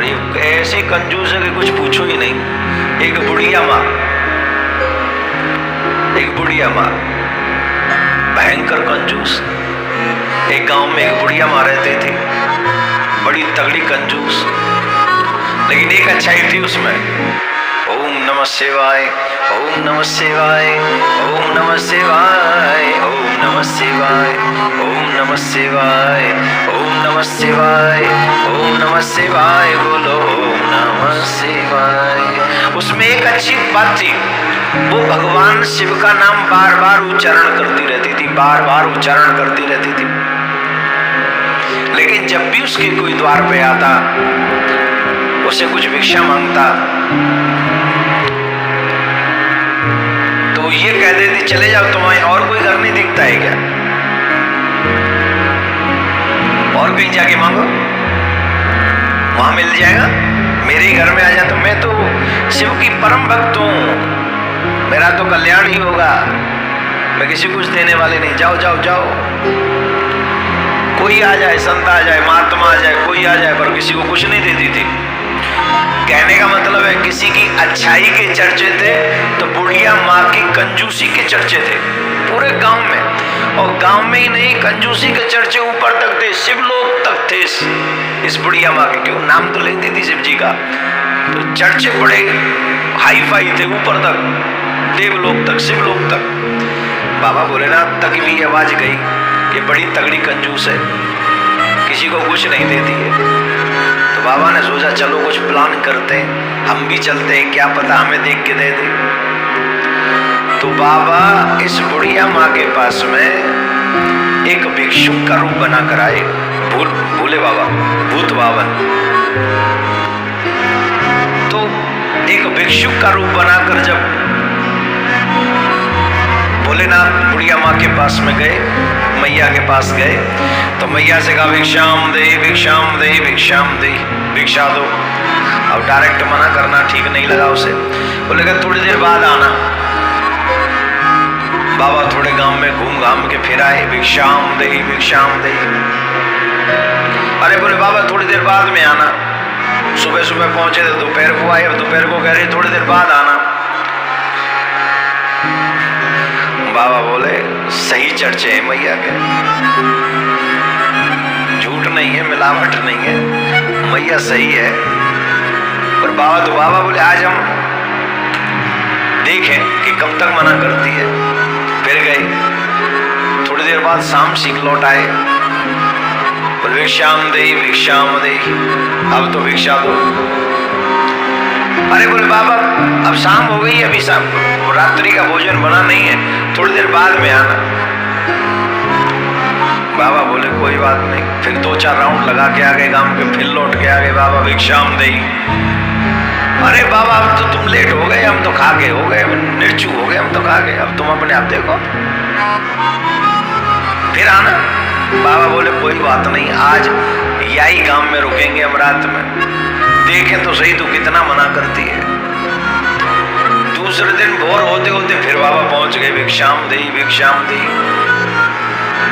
ये ऐसी कंजूस है कि कुछ पूछो ही नहीं। एक बुढ़िया माँ भयंकर कंजूस। एक गांव में एक बुढ़िया माँ रहती थी, बड़ी तगड़ी कंजूस, लेकिन एक अच्छाई थी उसमें। ओम नमः शिवाय, ओम नमः शिवाय, ओम नमः शिवाय, ओम नमः शिवाय, ओम नमः शिवाय, ओम नमः शिवाय, ओम नमः शिवाय, बोलो ओम नमः शिवाय। उसमें एक अच्छी बात थी, वो भगवान शिव का नाम बार बार उच्चारण करती रहती थी, बार बार उच्चारण करती रहती थी। लेकिन जब भी उसके कोई द्वार पे आता, उसे कुछ भिक्षा मांगता, तो ये कह देती चले जाओ, तुम्हें और कोई घर नहीं दिखता है क्या? और कहीं जाके मांगो, वहां मिल जाएगा। मेरे ही घर में आ जा। तो मैं तो शिव की परम भक्त हूं, मेरा तो कल्याण ही होगा, मैं किसी कुछ देने वाले नहीं। जाओ जाओ जाओ, कोई आ जाए, संत आ जाए, महात्मा आ जाए, कोई आ जाए, पर किसी को कुछ नहीं देती थी। कहने का मतलब है किसी की अच्छाई के चर्चे थे तो बुढ़िया माँ की कंजूसी के चर्चे थे पूरे गांव में। और गांव में ही नहीं, कंजूसी के चर्चे ऊपर तक थे, शिवलोक तक थे इस बुढ़िया माँ के। क्यों, नाम तो लेती थी शिव जी का, तो चर्चे बड़े हाई फाई थे, ऊपर तक, देवलोक तक, शिवलोक तक। बाबा भोलेनाथ तक भी आवाज गई कि बड़ी तगड़ी कंजूस है, किसी को कुछ नहीं देती है। तो बाबा ने सोचा चलो कुछ प्लान करते हैं, हम भी चलते हैं, क्या पता हमें देख के दे दे। तो बाबा इस बुढ़िया माँ के पास में एक भिक्षुक का रूप बना कर आए, भोले बाबा, भूत बावन। तो एक भिक्षुक का रूप बनाकर जब भोलेनाथ बुढ़िया माँ के पास में गए, मैया के पास गए, तो मैया से कहा भिक्षाम दे, भिक्षाम दे, भिक्षाम दे, भिक्षा दो। अब डायरेक्ट मना करना ठीक नहीं लगा उसे। बोले कि थोड़ी देर बाद आना। बाबा थोड़े गांव में घूम घाम के फिर आए, भिक्षाम दे, भिक्षाम दे। अरे बोले बाबा थोड़ी देर बाद में आना। सुबह सुबह पहुंचे थे, दोपहर को आए, अब दोपहर को कह रहे थोड़ी देर बाद आना। बाबा बोले सही चर्चे हैं मैया के, झूठ नहीं है, मिलावट नहीं है, मैया सही है। और बाबा तो बाबा बोले आज हम देखें कि कब तक मना करती है। फिर गए, थोड़ी देर बाद शाम सीख लौट आए, बोले भिक्षाम दे, भिक्षाम दे, अब तो भिक्षा दो। अरे बोले बाबा अब शाम हो गई, अभी शाम रात्रि का भोजन बना नहीं है, थोड़ी देर बाद में आना। बाबा बोले कोई बात नहीं। फिर 2-4 राउंड लगा के आ गए गांव के, फिर लौट के आ गए, बाबा भिक्षाम दे। अरे बाबा अब तो तुम लेट हो गए, हम तो खा के हो गए, निर्चू हो गए, हम तो खा गए, अब तुम अपने आप देखो, फिर आना। बाबा बोले कोई बात नहीं, आज यही गांव में रुकेंगे हम रात में, देखें तो सही तू कितना मना करती है। दूसरे दिन भोर होते होते फिर बाबा पहुंच गए, भिक्षाम दे, भिक्षाम दे।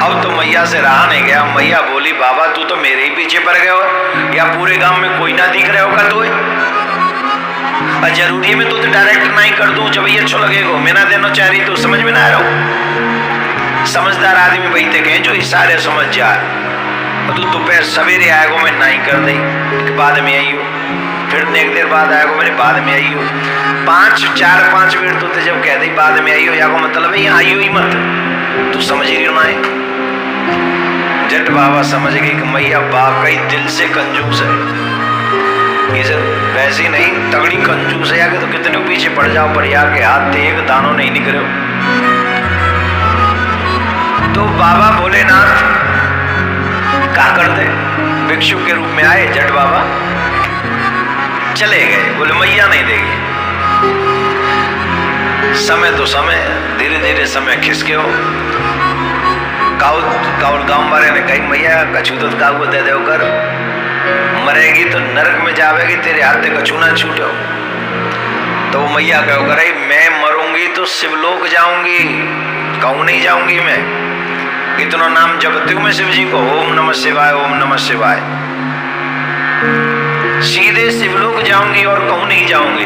अब तो मैया से रहा नहीं गया। मैया बोली बाबा तू तो मेरे ही पीछे पड़ गए हो, या पूरे गांव में कोई ना दिख रहे होगा तो जरूरी में तो डायरेक्ट नहीं कर दूं जब ये अच्छा लगेगा, मैं ना देना चाह रही तो समझ में ना आ रहा हूं। समझदार आदमी वही थे कहें जो इशारे समझ जाए। तू दोपहर सवेरे आएगा, मैं नहीं कर दी, बाद में आई हो, फिर एक देर बाद आएगा, मैंने बाद में आई हो। 4-5 मिनट तो जब कह दी बाद में आई हो, या को मतलब है यहाँ आई हो ही मत, तू समझ रही हो ना है। जट बाबा समझ गए कि मैया वाकई दिल से कंजूस है, इसे वैसी नहीं तगड़ी कंजूस है, आगे तो कितने पीछे पड़ जाओ पर यहाँ के हाथ थे एक दानों नहीं निकले। तो बाबा भोलेनाथ क्या करते, भिक्षुक के रूप में आए, जट बाबा चले गए, बोले मैया नहीं देगी। समय तो समय, धीरे धीरे समय खिसके हो। गाँव वाले ने कही मैया कछू तो काऊ दे दे कर, मरेगी तो नरक में जावेगी, तेरे हाथ से कछू ना छूटो। तो वो मैया कहो करे मैं मरूंगी तो शिवलोक जाऊंगी, कहूं नहीं जाऊंगी मैं, इतना नाम जपती हूं मैं शिव जी को, ओम नमः शिवाय, ओम नमः शिवाय। सीधे सीधे शिवलोक जाऊंगी और कहूं नहीं जाऊंगी।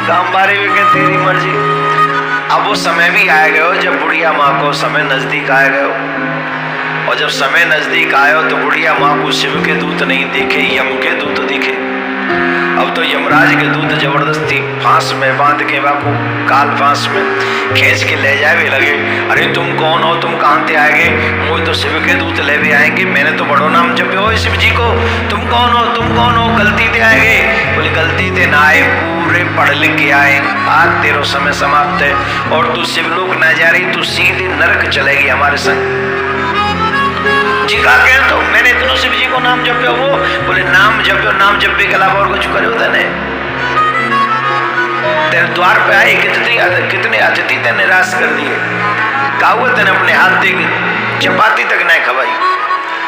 काम बारे में क्या तेरी मर्जी। अब वो समय भी आ गया जब बुढ़िया माँ को समय नजदीक आ गया, और जब समय नजदीक आयो तो बुढ़िया माँ को शिव के दूत नहीं दिखे, यम के दूत दिखे। अब तो यमराज के दूत जबरदस्ती फांस में बांध के बापू काल फांस में खींच के ले जाए भी लगे। अरे तुम कौन हो, तुम कहाँ से आएंगे? मुझे तो शिव के दूत ले भी आएंगे, मैंने तो बड़ो नाम जपे हो शिव जी को। तुम कौन हो, तुम कौन हो? गलती से आएंगे? बोले गलती से ना आए, पूरे पढ़ लिख के आए। आज तेरो समय समाप्त है और तू शिवलोक न जा रही, तू सीधे नरक चलेगी हमारे संग। जी का कह तो मैंने इतनों शिव जी को नाम जपे हो। बोले नाम जपे, नाम जपे के अलावा और कुछ करे होता नहीं। तेरे द्वार पे आए कितने अतिथि ते निराश कर दिए। काहुआ तेने अपने हाथ दे चपाती तक नहीं खवाई।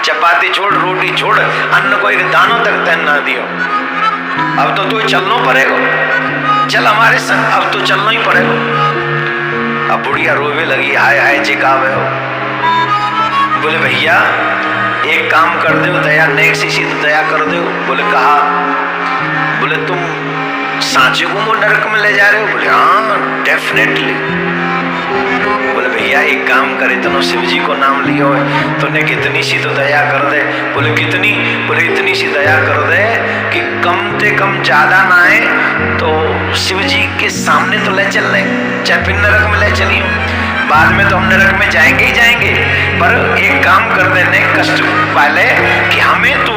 चपाती छोड़, रोटी छोड़, अन्न को एक दानों तक तेन ना दियो। अब तो तू चलना पड़ेगा, चल हमारे संग, अब तो चलना ही पड़ेगा। अब बुढ़िया रोवे लगी, हाय हाय चिकावे हो। बोले भैया एक काम कर दो, दया नेक सी तो दया कर दो। बोले कहा? बोले तुम सांचे को नरक में ले जा रहे हो? बोले हाँ डेफिनेटली। बोले भैया एक काम करे, तुम शिव जी को नाम लियो है तो ने कितनी सी तो दया कर दे। बोले कितनी? बोले इतनी सी दया कर दे कि कम से कम ज्यादा ना आए तो शिव जी के सामने तो ले चल रहे, चाहे फिर नरक में ले चलियो। बाद में तो हम नरक में जाएंगे ही जाएंगे, पर एक काम कर देने कष्ट पहले कि हमें तू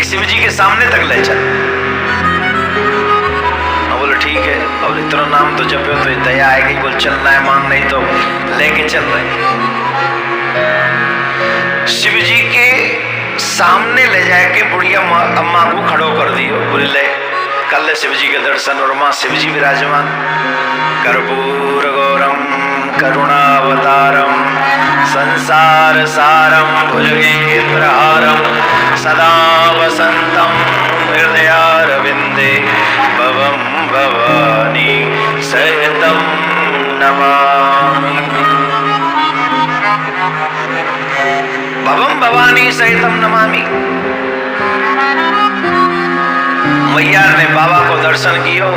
शिव जी के सामने तक ले चल। बोले ठीक है, और इतना नाम तो जपे तो दया आएगी। बोल चलना है, मान नहीं तो लेके चल रहे। शिव जी के सामने ले जाके बुढ़िया अम्मा को खड़ो कर दियो। बोले ले कर ले शिव जी के दर्शन, और माँ शिव जी विराजमान। कर्पूर गौरम करुणावतारम संसार सारम भुजगेन्द्रहारम सदा वसंतम हृदयारविंदे भवम भवानी सहितं नमामि। भवम भवानी सहितं नमामि। मैया ने बाबा को दर्शन किया,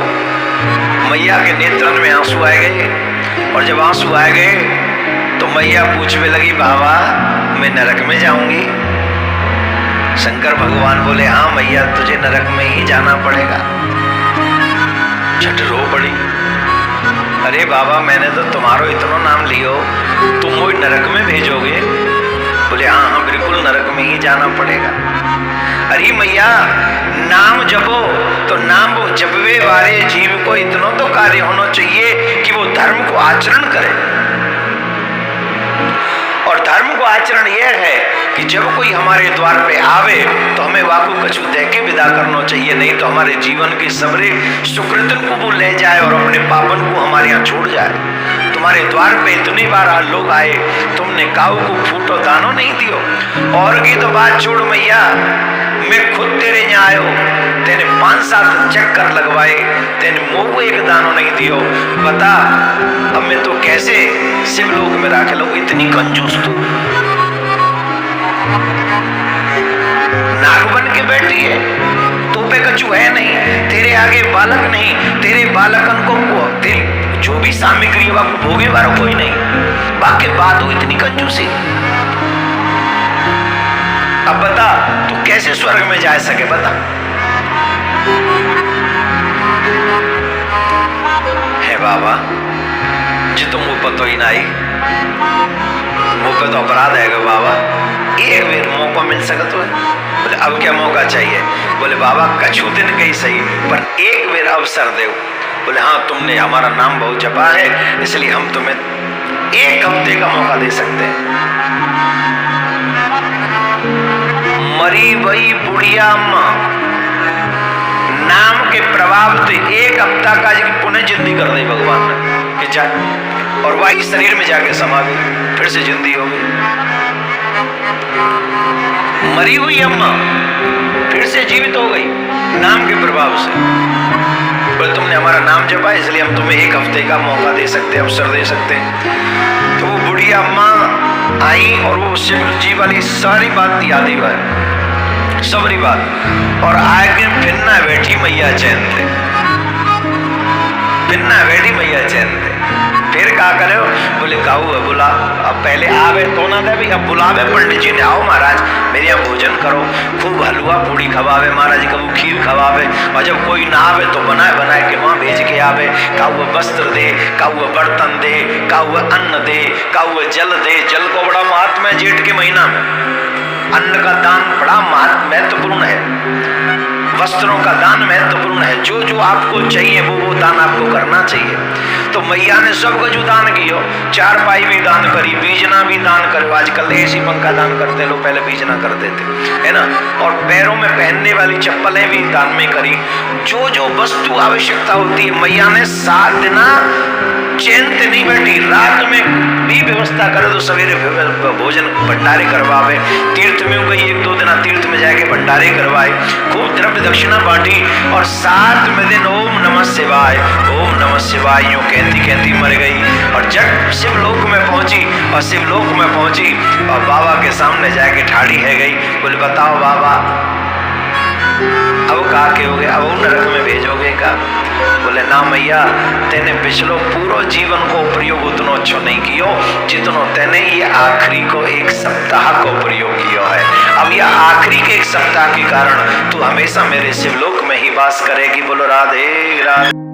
मैया के नेत्रन में आंसू आ गए, और जब आंसू आ गए तो मैया पूछने लगी बाबा मैं नरक में जाऊंगी? शंकर भगवान बोले हाँ मैया तुझे नरक में ही जाना पड़ेगा। झट रो पड़ी, अरे बाबा मैंने तो तुम्हारो इतना नाम लियो, तुम मुझे नरक में भेजोगे? बोले हाँ हाँ बिल्कुल नरक में ही जाना पड़ेगा। अरे मैया नाम जपो तो नाम जपवे वाले जीव को इतना तो कार्य होना चाहिए कि वो धर्म को आचरण करे। और धर्म को आचरण यह है कि जब कोई हमारे द्वार पे आवे तो हमें वाकू कछु दे के विदा करना चाहिए, नहीं तो हमारे जीवन के सबरे सुकृतन को वो ले जाए और अपने पापन को हमारे यहाँ छोड़ जाए। तुम्हारे द्वार पे इतनी बार लोग आए, तुमने काऊ को फूटो दानो नहीं दियो। और की तो बात छोड़ मैया, मैं खुद तेरे यहाँ आयो, तेने 5-7 चक्कर लगवाए, तेने मोह एक दानो नहीं दियो। बता अब मैं तो कैसे शिवलोक में रख लूं? इतनी कंजूस तू नागवन के बैठी है, तू पे कछु है नहीं, तेरे आगे बालक नहीं, तेरे बालकन को तेरी जो भी सामग्री है वो भोगे वाला कोई नहीं, बाकी बात हो इतनी कंजूसी। अब बता तू कैसे स्वर्ग में जा सके? बता। है बाबा जी तुम वो पतो ही नहीं, मौका तो अपराध है बाबा, एक बार मौका मिल सकता है। बोले अब क्या मौका चाहिए? बोले बाबा कछु दिन कहीं सही पर एक बार अवसर दो। बोले हाँ तुमने हमारा नाम बहुत जपा है इसलिए हम तुम्हें 1 हफ्ते का मौका दे सकते हैं। मरी वही बुढ़िया माँ नाम के प्रभाव से 1 हफ्ता का पुनः जिंदगी कर दी भगवान ने कि जा, और वही शरीर में जाके समा गई, फिर से जिंदगी हो गई। मरी हुई अम्मा फिर से जीवित हो गई नाम के प्रभाव से। बोले तुमने हमारा नाम जपा इसलिए हम तुम्हें 1 हफ्ते का मौका दे सकते, अवसर दे सकते। तो वो बुढ़िया अम्मा आई और वो शिव जी वाली सारी बात याद ही सबरी बात। और आगे फिरना बैठी मैया चैन थे, फिरना बैठी मैया चैन थे। फिर क्या करे, बोले काऊ है बुला। अब पहले आवे तो ना दे भी, अब बुलावे पंडित जी ने, आओ महाराज मेरे यहाँ भोजन करो, खूब हलवा पूड़ी खवावे महाराज जी, कबू खीर खवावे। और जब कोई ना आवे तो बनाए के वहाँ भेज के आवे। काऊ वस्त्र दे, काऊ बर्तन दे, काऊ अन्न दे, काऊ जल दे। जल को बड़ा महत्व है जेठ के महीना में, अन्न का दान बड़ा महत्वपूर्ण है, वस्त्रों का दान महत्वपूर्ण है। जो जो आपको चाहिए वो दान आपको करना चाहिए। तो मैया ने सब कुछ दान कियो, चारपाई भी दान करी, बीजना भी दान करो। आजकल ऐसी पंखा दान करते लोग, पहले बीजना करते थे, है ना। और पैरों में पहनने वाली चप्पलें भी दान में करी। जो जो वस्तु आवश्यकता होती है मैया ने 7 दिन चैन से नहीं बैठी, रात में भी व्यवस्था करे तो सवेरे भोजन भंडारे करवावे। तीर्थ में गई 1-2 दिन तीर्थ में जाके भंडारे करवाए, खूब द्रव्य दक्षिणा बांटी। और 7वें दिन ओम नमः शिवाय, ओम नमः शिवाय यूं कहती कहती मर गई। और जब शिवलोक में पहुंची, और शिवलोक में पहुंची और बाबा के सामने जाके ठाड़ी है गई। बोले बताओ बाबा अब का के हो गया, अब नरक में भेजोगे का? बोले ना मैया, तेने पिछलो पूरा जीवन को प्रयोग उतना अच्छो नहीं कियो जितनो तेने ये आखिरी को 1 सप्ताह को प्रयोग किया है। अब ये आखिरी के 1 सप्ताह के कारण तू हमेशा मेरे शिवलोक में ही वास करेगी। बोलो राधे राधे।